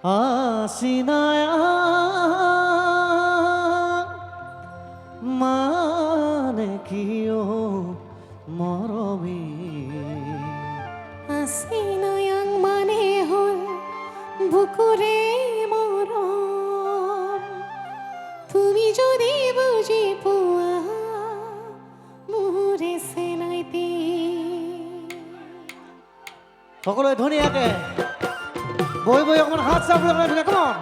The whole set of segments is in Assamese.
আসিনায়া মানে কিয় মৰমী আসিনায়াং মানে হল বুকুৰে মৰম তুমি যদি বুঝি পোৱা মোৰে চেনাইতি সকলোৱে ধুনীয়াকে বহি বহি অকণমান হাত চাবলৈ ধুনীয়া কমন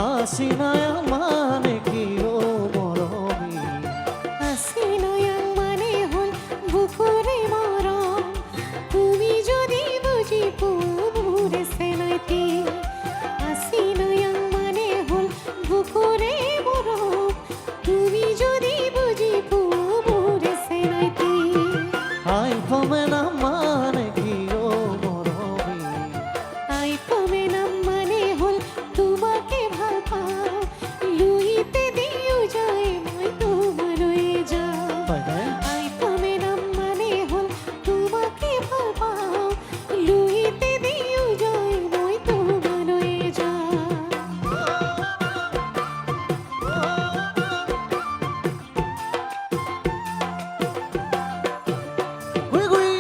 আসিনায়া মানে কিয় মৰমী আসিনায়াং মানে হল বুকুৰে মৰম তুমি যদি বুঝি পোৱা মোৰে চেনাইতি আসিনায়াং মানে হল বুকুৰে মৰম তুমি যদি বুঝি পোৱা মোৰে চেনাইতি আই পমে না মানে কিয় মৰমী আই পাবে না মানে হল তোমাকে ভাল পাওঁ লুইতে দিও যায় মই তোমালৈ যাওঁ হয়নে আই পাবে না মানে হল তোমাকে ভাল পাওঁ লুইতে দিও যায় মই তোমালৈ যাওঁ ঘূৰি ঘূৰি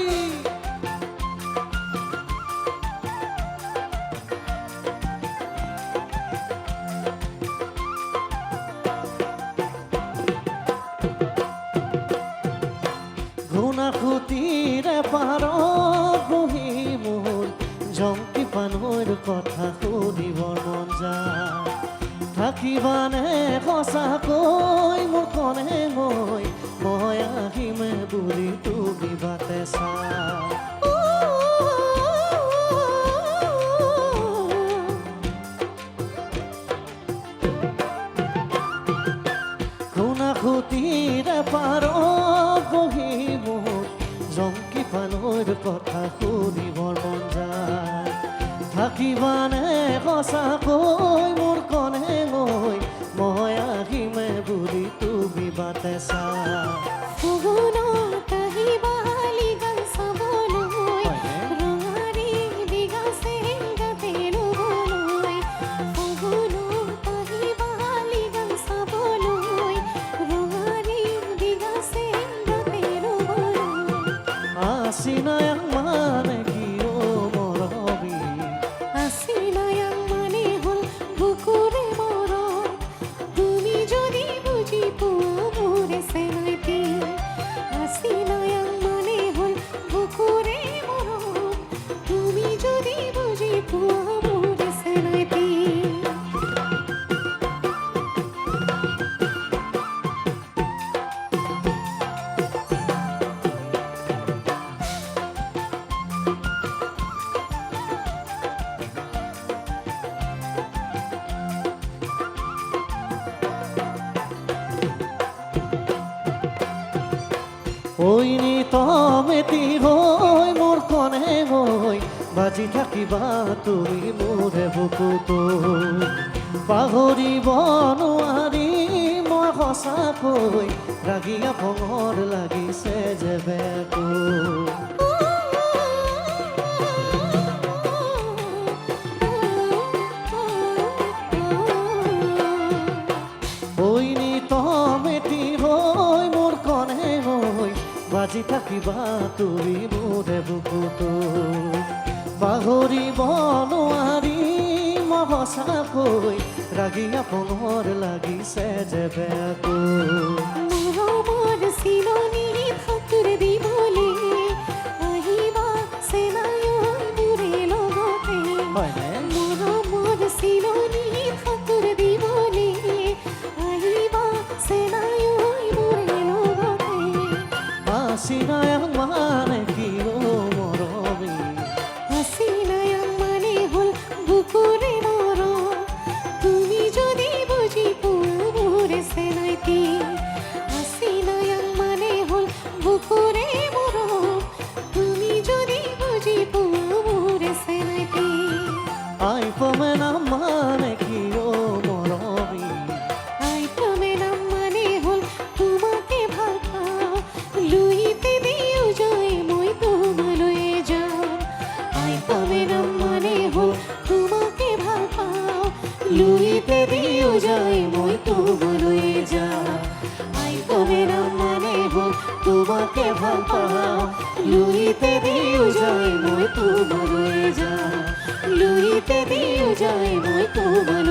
ঘুণাসুতিৰে পাৰত বহি মোৰ জংকি পানৈৰ কথা শুনিবৰ মন যায় থাকিবানে সঁচাকৈ মোৰ কণে মই আহিমে বুলি তুমি বাটে চা ঘুণাসুতিৰে পাৰত বহি মোৰ জংকি পানৈৰ কথা শুনিবৰ মন যায় থাকিবানে সঁচাকৈ মোৰ কণে মই আহিমে বুলি তুমি বাটে চা ফুগুনত আহিবা লিগাং চাবলৈ ৰঙাৰী বিগাং চেহেংগাতে ল'বলৈ ফুগুনত আহিবা লিগাং চাবলৈ ৰঙাৰী বিগাং চেহেংগাতে ল'বলৈ আসিনায়া মানে কিয় মৰমী আসিনায়াং মানে হল বুকুৰে মৰম তুমি যদি বুঝি পোৱা মোৰে চেনাইতি আসিনায়াং মানে হল বুকুৰে মৰম তুমি যদি বুঝি পোৱা মোৰে চেনাইতি ঐনি তমেতি হৈ মোৰ কণে বাজি থাকিবা তুমি মোৰে বুকুতো পাহৰিব নোৱাৰি মই সঁচাকৈ ৰাগিয়া ভঙৰ লাগিছে যে বেকুৰ ঐনি তমেতি হৈ মোৰ কণে বাজি থাকিবা তুমি মোৰে বুকুতো পাহৰিব নোৱাৰি মই সঁচাকৈ ৰাগিয়া ভঙৰ লাগিছে যে বেকুৰ মৰমৰ চিলনি ঠাকুৰ দিবলৈ আহিবা চেনায়ৰ মোৰে লগতে হয়নে মৰমৰ চিলনি ঠাকুৰ দিবলৈ আহিবা চেনায়ৰ মোৰে লগতে আসিনায়া মানে কিয় মৰমী আসিনায়াং মানে হল বুকুৰে মৰম তুমি যদি বুঝি পোৱা মোৰে চেনাইতি আসিনায়াং মানে হল বুকুৰে মৰম তুমি যদি বুঝি পোৱা মই তোমার হয়ে যা আই তবে না মানে হল তোমাকে ভাল পাও লুইতে দিও যায় মই তোমার হয়ে যা লুইতে দিও যায় মই তোমার